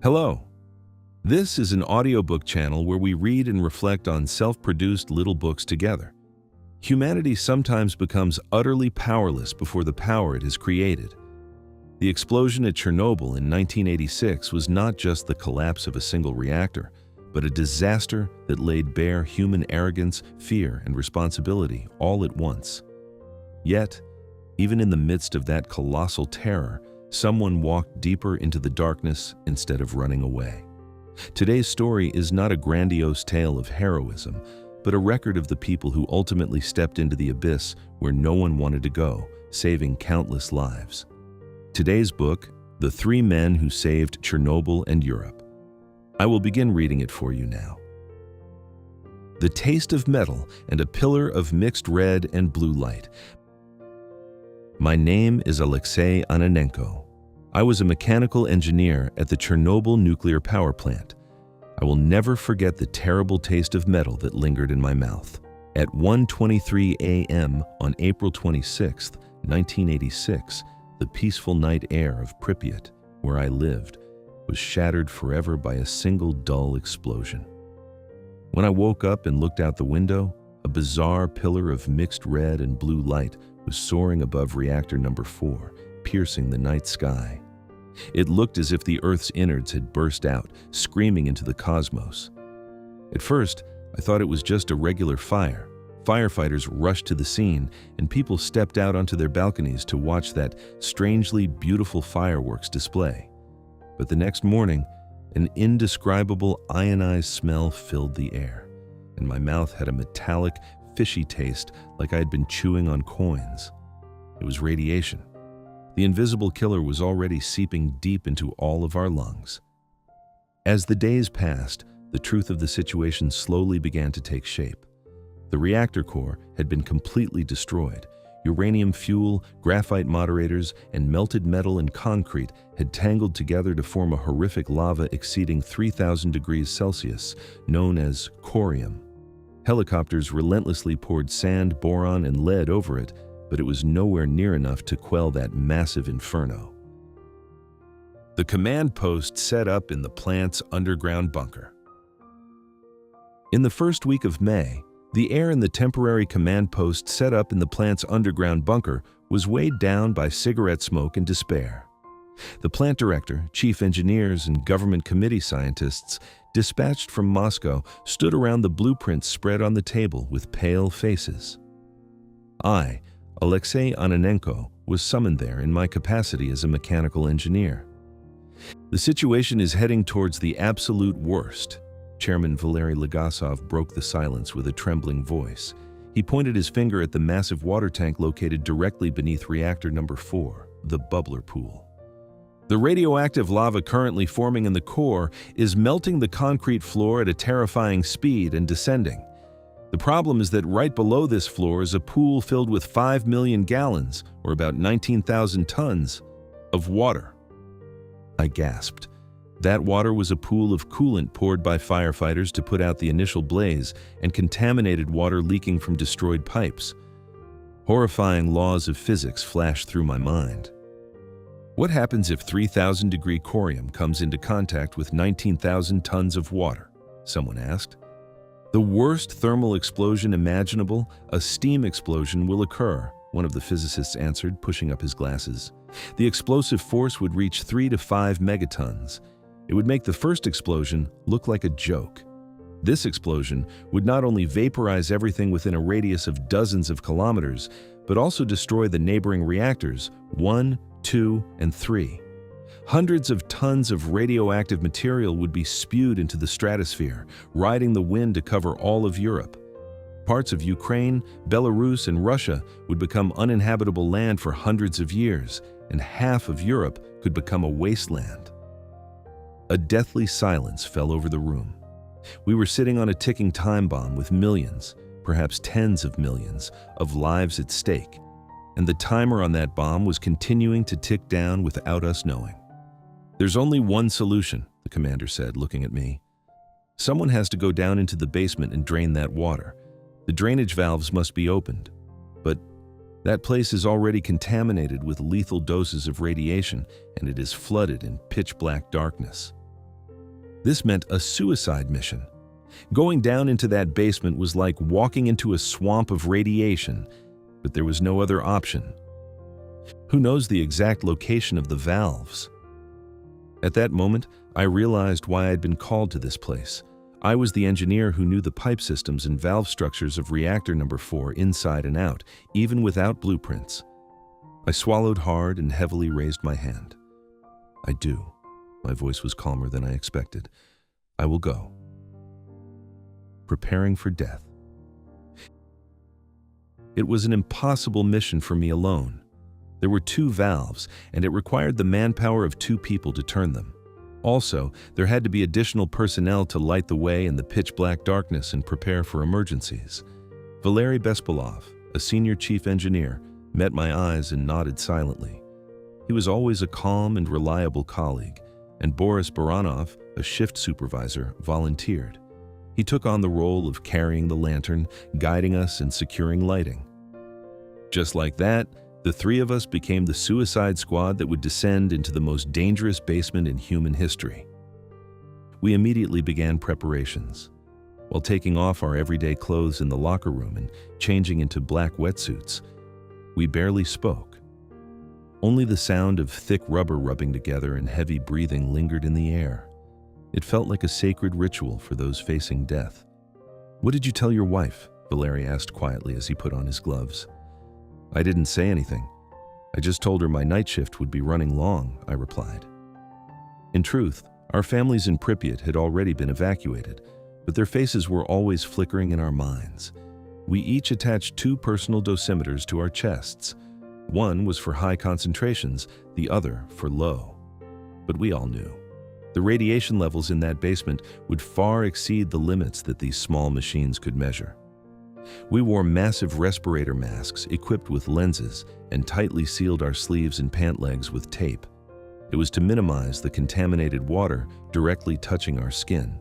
Hello. This is an audiobook channel where we read and reflect on self-produced little books together. Humanity sometimes becomes utterly powerless before the power it has created. The explosion at Chernobyl in 1986 was not just the collapse of a single reactor, but a disaster that laid bare human arrogance, fear, and responsibility all at once. Yet, even in the midst of that colossal terror, someone walked deeper into the darkness instead of running away. Today's story is not a grandiose tale of heroism, but a record of the people who ultimately stepped into the abyss where no one wanted to go, saving countless lives. Today's book, The Three Men Who Saved Chernobyl and Europe. I will begin reading it for you now. The taste of metal and a pillar of mixed red and blue light. My name is Alexei Ananenko. I was a mechanical engineer at the Chernobyl nuclear power plant. I will never forget the terrible taste of metal that lingered in my mouth. At 1:23 a.m. on April 26, 1986, the peaceful night air of Pripyat, where I lived, was shattered forever by a single dull explosion. When I woke up and looked out the window, a bizarre pillar of mixed red and blue light was soaring above reactor number 4, piercing the night sky. It looked as if the Earth's innards had burst out, screaming into the cosmos. At first, I thought it was just a regular fire. Firefighters rushed to the scene, and people stepped out onto their balconies to watch that strangely beautiful fireworks display. But the next morning, an indescribable ionized smell filled the air, and my mouth had a metallic, fishy taste like I had been chewing on coins. It was radiation. The invisible killer was already seeping deep into all of our lungs. As the days passed, the truth of the situation slowly began to take shape. The reactor core had been completely destroyed. Uranium fuel, graphite moderators, and melted metal and concrete had tangled together to form a horrific lava exceeding 3,000 degrees Celsius, known as corium. Helicopters relentlessly poured sand, boron, and lead over it, but it was nowhere near enough to quell that massive inferno. The command post set up in the plant's underground bunker. In the first week of May, the air in the temporary command post set up in the plant's underground bunker was weighed down by cigarette smoke and despair. The plant director, chief engineers, and government committee scientists dispatched from Moscow stood around the blueprints spread on the table with pale faces. I, Alexei Ananenko, was summoned there in my capacity as a mechanical engineer. The situation is heading towards the absolute worst. Chairman Valery Legasov broke the silence with a trembling voice. He pointed his finger at the massive water tank located directly beneath reactor number 4, the bubbler pool. The radioactive lava currently forming in the core is melting the concrete floor at a terrifying speed and descending. The problem is that right below this floor is a pool filled with 5 million gallons, or about 19,000 tons, of water. I gasped. That water was a pool of coolant poured by firefighters to put out the initial blaze and contaminated water leaking from destroyed pipes. Horrifying laws of physics flashed through my mind. What happens if 3,000-degree corium comes into contact with 19,000 tons of water? Someone asked. The worst thermal explosion imaginable, a steam explosion, will occur, one of the physicists answered, pushing up his glasses. The explosive force would reach 3 to 5 megatons. It would make the first explosion look like a joke. This explosion would not only vaporize everything within a radius of dozens of kilometers, but also destroy the neighboring reactors 1, 2, and 3. Hundreds of tons of radioactive material would be spewed into the stratosphere, riding the wind to cover all of Europe. Parts of Ukraine, Belarus, and Russia would become uninhabitable land for hundreds of years, and half of Europe could become a wasteland. A deathly silence fell over the room. We were sitting on a ticking time bomb with millions, perhaps tens of millions, of lives at stake, and the timer on that bomb was continuing to tick down without us knowing. "There's only one solution," the commander said, looking at me. "Someone has to go down into the basement and drain that water. The drainage valves must be opened. But that place is already contaminated with lethal doses of radiation, and it is flooded in pitch-black darkness." This meant a suicide mission. Going down into that basement was like walking into a swamp of radiation, but there was no other option. Who knows the exact location of the valves? At that moment, I realized why I'd been called to this place. I was the engineer who knew the pipe systems and valve structures of reactor number 4 inside and out, even without blueprints. I swallowed hard and heavily raised my hand. I do. My voice was calmer than I expected. I will go. Preparing for death. It was an impossible mission for me alone. There were 2 valves, and it required the manpower of 2 people to turn them. Also, there had to be additional personnel to light the way in the pitch-black darkness and prepare for emergencies. Valery Bespalov, a senior chief engineer, met my eyes and nodded silently. He was always a calm and reliable colleague, and Boris Baranov, a shift supervisor, volunteered. He took on the role of carrying the lantern, guiding us, and securing lighting. Just like that, the 3 of us became the suicide squad that would descend into the most dangerous basement in human history. We immediately began preparations. While taking off our everyday clothes in the locker room and changing into black wetsuits, we barely spoke. Only the sound of thick rubber rubbing together and heavy breathing lingered in the air. It felt like a sacred ritual for those facing death. "What did you tell your wife?" Valery asked quietly as he put on his gloves. "I didn't say anything. I just told her my night shift would be running long," I replied. In truth, our families in Pripyat had already been evacuated, but their faces were always flickering in our minds. We each attached 2 personal dosimeters to our chests. One was for high concentrations, the other for low. But we all knew. The radiation levels in that basement would far exceed the limits that these small machines could measure. We wore massive respirator masks equipped with lenses and tightly sealed our sleeves and pant legs with tape. It was to minimize the contaminated water directly touching our skin.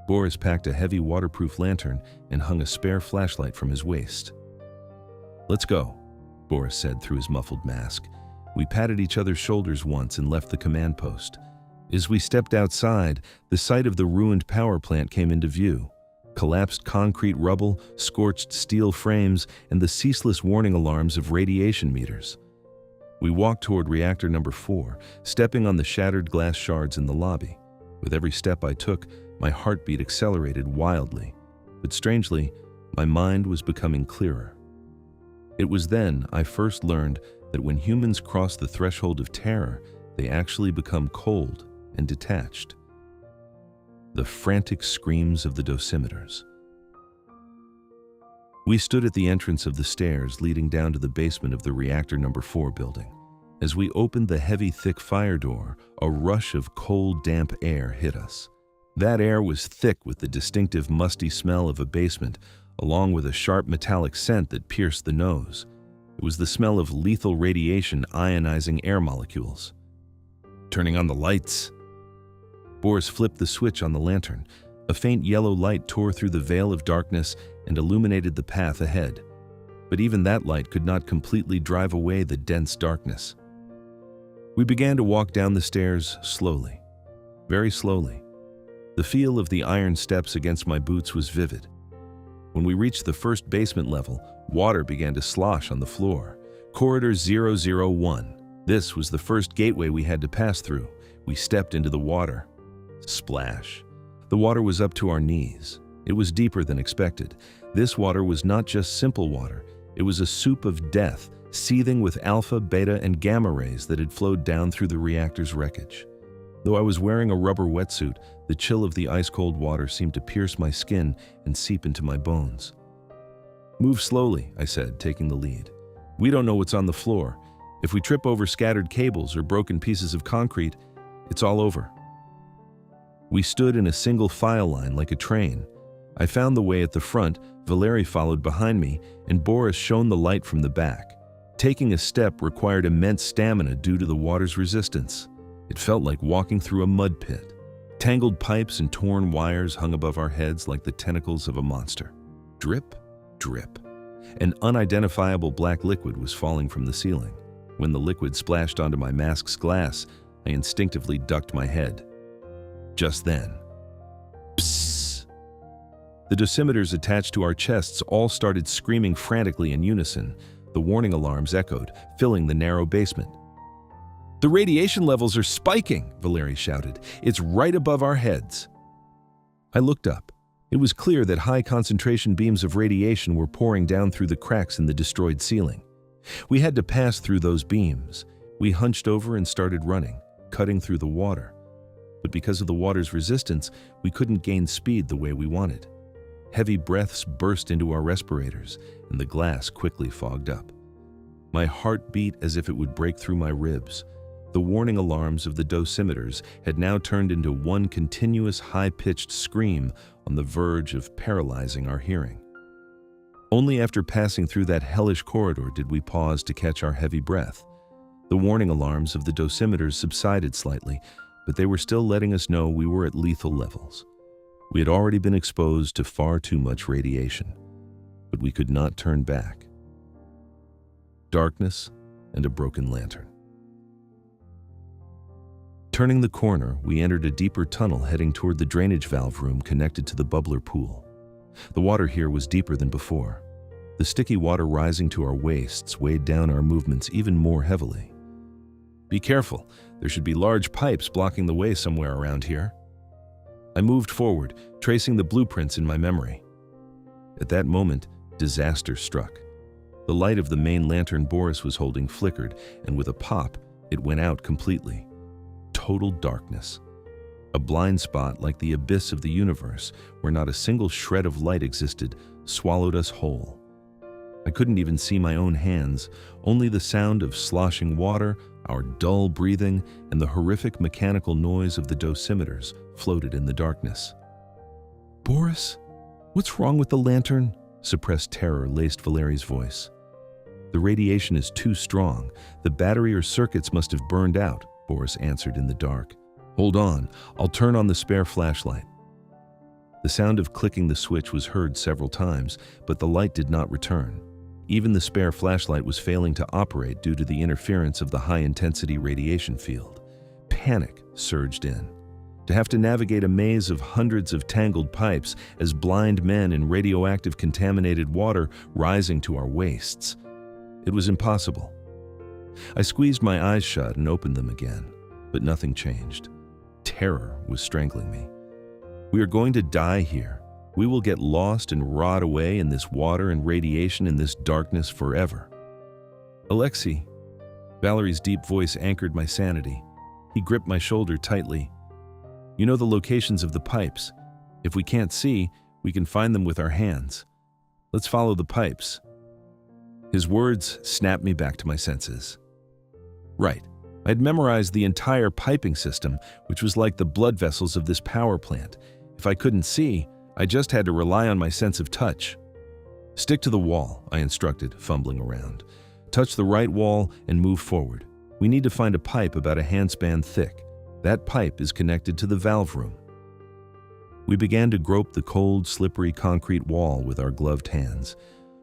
Boris packed a heavy waterproof lantern and hung a spare flashlight from his waist. "Let's go," Boris said through his muffled mask. We patted each other's shoulders once and left the command post. As we stepped outside, the site of the ruined power plant came into view. Collapsed concrete rubble, scorched steel frames, and the ceaseless warning alarms of radiation meters. We walked toward reactor number 4, stepping on the shattered glass shards in the lobby. With every step I took, my heartbeat accelerated wildly. But strangely, my mind was becoming clearer. It was then I first learned that when humans cross the threshold of terror, they actually become cold and detached. The frantic screams of the dosimeters. We stood at the entrance of the stairs leading down to the basement of the reactor number 4 building. As we opened the heavy, thick fire door, a rush of cold, damp air hit us. That air was thick with the distinctive musty smell of a basement, along with a sharp metallic scent that pierced the nose. It was the smell of lethal radiation ionizing air molecules. Turning on the lights. Boris flipped the switch on the lantern. A faint yellow light tore through the veil of darkness and illuminated the path ahead. But even that light could not completely drive away the dense darkness. We began to walk down the stairs slowly, very slowly. The feel of the iron steps against my boots was vivid. When we reached the first basement level, water began to slosh on the floor. Corridor 001. This was the first gateway we had to pass through. We stepped into the water. Splash. The water was up to our knees. It was deeper than expected. This water was not just simple water. It was a soup of death, seething with alpha, beta, and gamma rays that had flowed down through the reactor's wreckage. Though I was wearing a rubber wetsuit, the chill of the ice-cold water seemed to pierce my skin and seep into my bones. "Move slowly," I said, taking the lead. "We don't know what's on the floor. If we trip over scattered cables or broken pieces of concrete, it's all over." We stood in a single file line like a train. I found the way at the front, Valery followed behind me, and Boris shone the light from the back. Taking a step required immense stamina due to the water's resistance. It felt like walking through a mud pit. Tangled pipes and torn wires hung above our heads like the tentacles of a monster. Drip, drip. An unidentifiable black liquid was falling from the ceiling. When the liquid splashed onto my mask's glass, I instinctively ducked my head. Just then, psst! The dosimeters attached to our chests all started screaming frantically in unison. The warning alarms echoed, filling the narrow basement. "The radiation levels are spiking," Valeri shouted. "It's right above our heads." I looked up. It was clear that high-concentration beams of radiation were pouring down through the cracks in the destroyed ceiling. We had to pass through those beams. We hunched over and started running, cutting through the water. But because of the water's resistance, we couldn't gain speed the way we wanted. Heavy breaths burst into our respirators, and the glass quickly fogged up. My heart beat as if it would break through my ribs. The warning alarms of the dosimeters had now turned into one continuous high-pitched scream on the verge of paralyzing our hearing. Only after passing through that hellish corridor did we pause to catch our heavy breath. The warning alarms of the dosimeters subsided slightly, but they were still letting us know we were at lethal levels. We had already been exposed to far too much radiation, but we could not turn back. Darkness and a broken lantern. Turning the corner, we entered a deeper tunnel heading toward the drainage valve room connected to the bubbler pool. The water here was deeper than before. The sticky water rising to our waists weighed down our movements even more heavily. "Be careful, there should be large pipes blocking the way somewhere around here." I moved forward, tracing the blueprints in my memory. At that moment, disaster struck. The light of the main lantern Boris was holding flickered, and with a pop, it went out completely. Total darkness. A blind spot like the abyss of the universe, where not a single shred of light existed, swallowed us whole. I couldn't even see my own hands, only the sound of sloshing water, our dull breathing, and the horrific mechanical noise of the dosimeters floated in the darkness. "Boris, what's wrong with the lantern?" Suppressed terror laced Valeri's voice. "The radiation is too strong. The battery or circuits must have burned out," Boris answered in the dark. "Hold on, I'll turn on the spare flashlight." The sound of clicking the switch was heard several times, but the light did not return. Even the spare flashlight was failing to operate due to the interference of the high-intensity radiation field. Panic surged in. To have to navigate a maze of hundreds of tangled pipes as blind men in radioactive contaminated water rising to our waists. It was impossible. I squeezed my eyes shut and opened them again, but nothing changed. Terror was strangling me. We are going to die here. We will get lost and rot away in this water and radiation in this darkness forever. "Alexei," Valerie's deep voice anchored my sanity. He gripped my shoulder tightly. "You know the locations of the pipes. If we can't see, we can find them with our hands. Let's follow the pipes." His words snapped me back to my senses. Right. I'd memorized the entire piping system, which was like the blood vessels of this power plant. If I couldn't see, I just had to rely on my sense of touch. "Stick to the wall," I instructed, fumbling around. "Touch the right wall and move forward. We need to find a pipe about a handspan thick. That pipe is connected to the valve room." We began to grope the cold, slippery concrete wall with our gloved hands.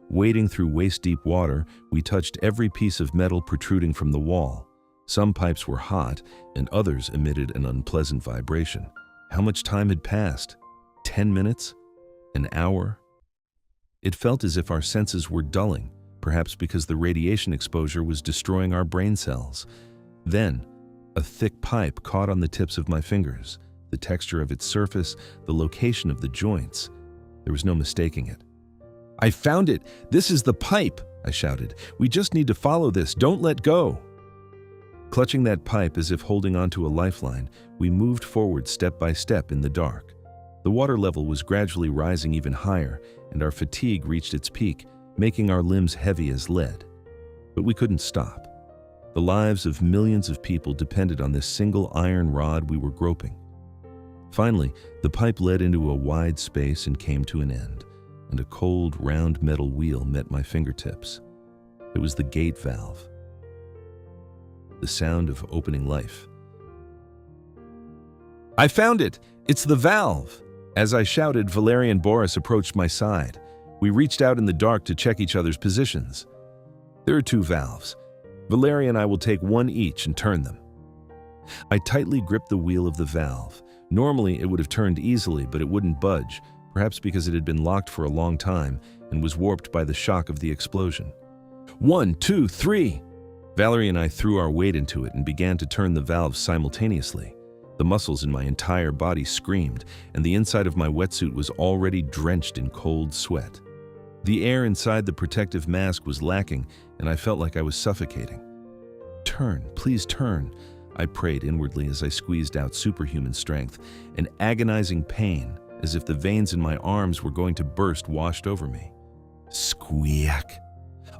Wading through waist-deep water, we touched every piece of metal protruding from the wall. Some pipes were hot, and others emitted an unpleasant vibration. How much time had passed? 10 minutes? An hour? It felt as if our senses were dulling, perhaps because the radiation exposure was destroying our brain cells. Then, a thick pipe caught on the tips of my fingers. The texture of its surface, the location of the joints. There was no mistaking it. "I found it! This is the pipe!" I shouted. "We just need to follow this. Don't let go!" Clutching that pipe as if holding onto a lifeline, we moved forward step by step in the dark. The water level was gradually rising even higher, and our fatigue reached its peak, making our limbs heavy as lead. But we couldn't stop. The lives of millions of people depended on this single iron rod we were groping. Finally, the pipe led into a wide space and came to an end, and a cold, round metal wheel met my fingertips. It was the gate valve. The sound of opening life. "I found it! It's the valve!" As I shouted, Valeri and Boris approached my side. We reached out in the dark to check each other's positions. "There are 2 valves. Valeri and I will take one each and turn them." I tightly gripped the wheel of the valve. Normally, it would have turned easily, but it wouldn't budge, perhaps because it had been locked for a long time and was warped by the shock of the explosion. 1, 2, 3! Valerie and I threw our weight into it and began to turn the valves simultaneously. The muscles in my entire body screamed, and the inside of my wetsuit was already drenched in cold sweat. The air inside the protective mask was lacking, and I felt like I was suffocating. "Turn, please turn," I prayed inwardly as I squeezed out superhuman strength. An agonizing pain, as if the veins in my arms were going to burst, washed over me. Squeak!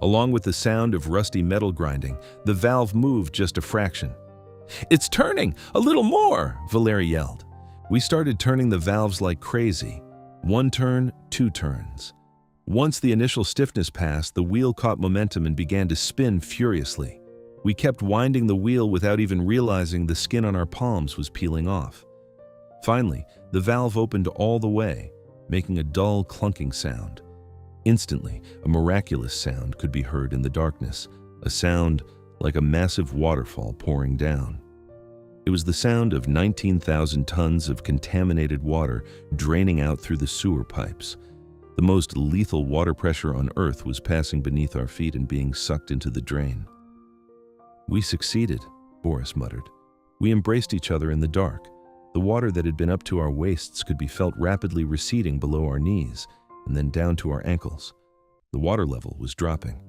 Along with the sound of rusty metal grinding, the valve moved just a fraction. "It's turning! A little more!" Valerie yelled. We started turning the valves like crazy. 1 turn, 2 turns. Once the initial stiffness passed, the wheel caught momentum and began to spin furiously. We kept winding the wheel without even realizing the skin on our palms was peeling off. Finally, the valve opened all the way, making a dull, clunking sound. Instantly, a miraculous sound could be heard in the darkness, a sound like a massive waterfall pouring down. It was the sound of 19,000 tons of contaminated water draining out through the sewer pipes. The most lethal water pressure on Earth was passing beneath our feet and being sucked into the drain. "We succeeded," Boris muttered. We embraced each other in the dark. The water that had been up to our waists could be felt rapidly receding below our knees and then down to our ankles. The water level was dropping.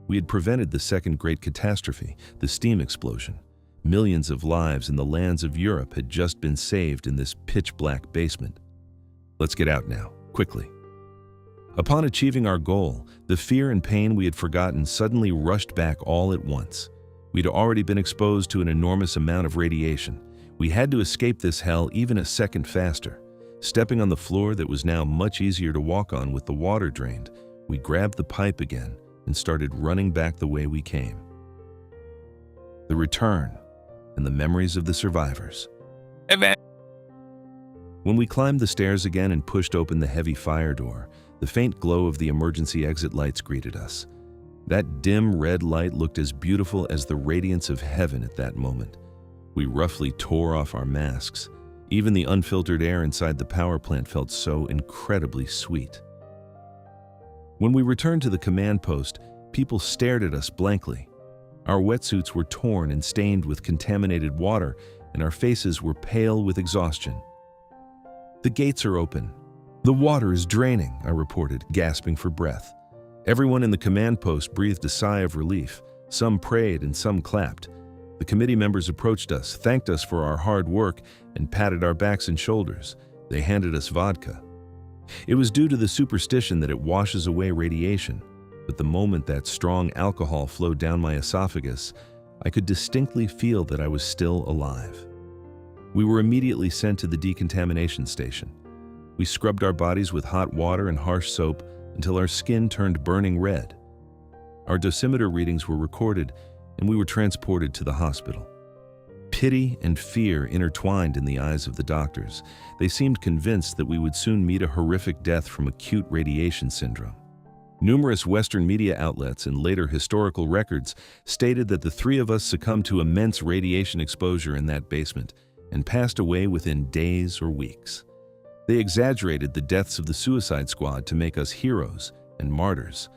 We had prevented the second great catastrophe, the steam explosion. Millions of lives in the lands of Europe had just been saved in this pitch-black basement. "Let's get out now, quickly." Upon achieving our goal, the fear and pain we had forgotten suddenly rushed back all at once. We'd already been exposed to an enormous amount of radiation. We had to escape this hell even a second faster. Stepping on the floor that was now much easier to walk on with the water drained, we grabbed the pipe again and started running back the way we came. The return and the memories of the survivors. When we climbed the stairs again and pushed open the heavy fire door, the faint glow of the emergency exit lights greeted us. That dim red light looked as beautiful as the radiance of heaven at that moment. We roughly tore off our masks. Even the unfiltered air inside the power plant felt so incredibly sweet. When we returned to the command post, people stared at us blankly. Our wetsuits were torn and stained with contaminated water, and our faces were pale with exhaustion. "The gates are open. The water is draining," I reported, gasping for breath. Everyone in the command post breathed a sigh of relief. Some prayed and some clapped. The committee members approached us, thanked us for our hard work, and patted our backs and shoulders. They handed us vodka. It was due to the superstition that it washes away radiation, but the moment that strong alcohol flowed down my esophagus, I could distinctly feel that I was still alive. We were immediately sent to the decontamination station. We scrubbed our bodies with hot water and harsh soap until our skin turned burning red. Our dosimeter readings were recorded, and we were transported to the hospital. Pity and fear intertwined in the eyes of the doctors. They seemed convinced that we would soon meet a horrific death from acute radiation syndrome. Numerous Western media outlets and later historical records stated that the 3 of us succumbed to immense radiation exposure in that basement and passed away within days or weeks. They exaggerated the deaths of the suicide squad to make us heroes and martyrs.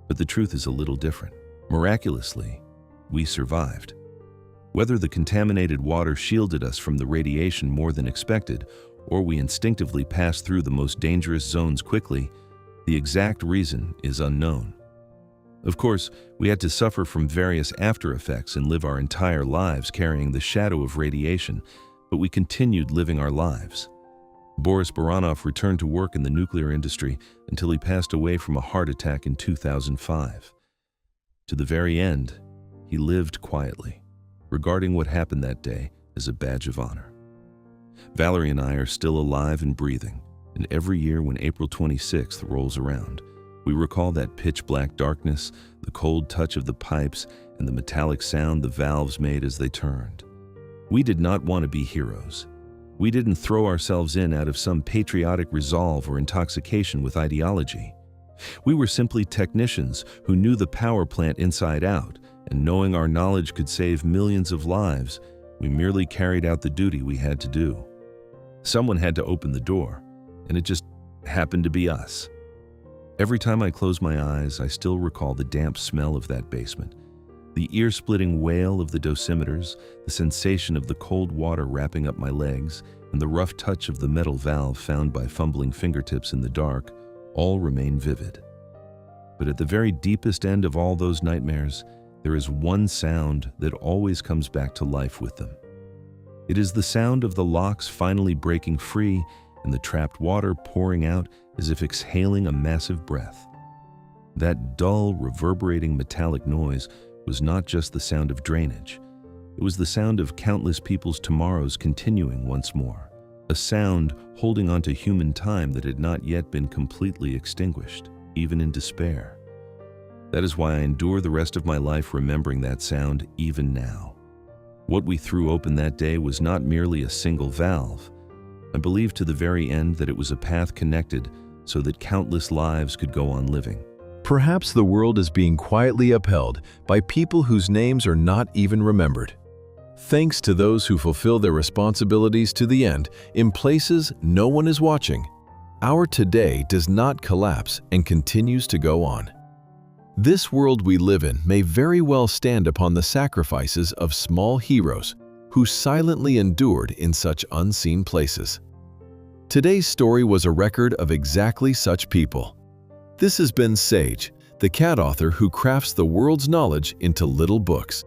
But the truth is a little different. Miraculously, we survived. Whether the contaminated water shielded us from the radiation more than expected, or we instinctively passed through the most dangerous zones quickly, the exact reason is unknown. Of course, we had to suffer from various after effects and live our entire lives carrying the shadow of radiation, but we continued living our lives. Boris Baranov returned to work in the nuclear industry until he passed away from a heart attack in 2005. To the very end, he lived quietly, regarding what happened that day as a badge of honor. Valerie and I are still alive and breathing, and every year when April 26th rolls around, we recall that pitch-black darkness, the cold touch of the pipes, and the metallic sound the valves made as they turned. We did not want to be heroes. We didn't throw ourselves in out of some patriotic resolve or intoxication with ideology. We were simply technicians who knew the power plant inside out, and knowing our knowledge could save millions of lives, we merely carried out the duty we had to do. Someone had to open the door, and it just happened to be us. Every time I close my eyes, I still recall the damp smell of that basement, the ear-splitting wail of the dosimeters, the sensation of the cold water wrapping up my legs, and the rough touch of the metal valve found by fumbling fingertips in the dark all remain vivid. But at the very deepest end of all those nightmares, there is one sound that always comes back to life with them. It is the sound of the locks finally breaking free and the trapped water pouring out as if exhaling a massive breath. That dull, reverberating metallic noise was not just the sound of drainage. It was the sound of countless people's tomorrows continuing once more, a sound holding on to human time that had not yet been completely extinguished, even in despair. That is why I endure the rest of my life remembering that sound even now. What we threw open that day was not merely a single valve. I believe to the very end that it was a path connected so that countless lives could go on living. Perhaps the world is being quietly upheld by people whose names are not even remembered. Thanks to those who fulfill their responsibilities to the end in places no one is watching, our today does not collapse and continues to go on. This world we live in may very well stand upon the sacrifices of small heroes who silently endured in such unseen places. Today's story was a record of exactly such people. This has been Sage, the cat author who crafts the world's knowledge into little books.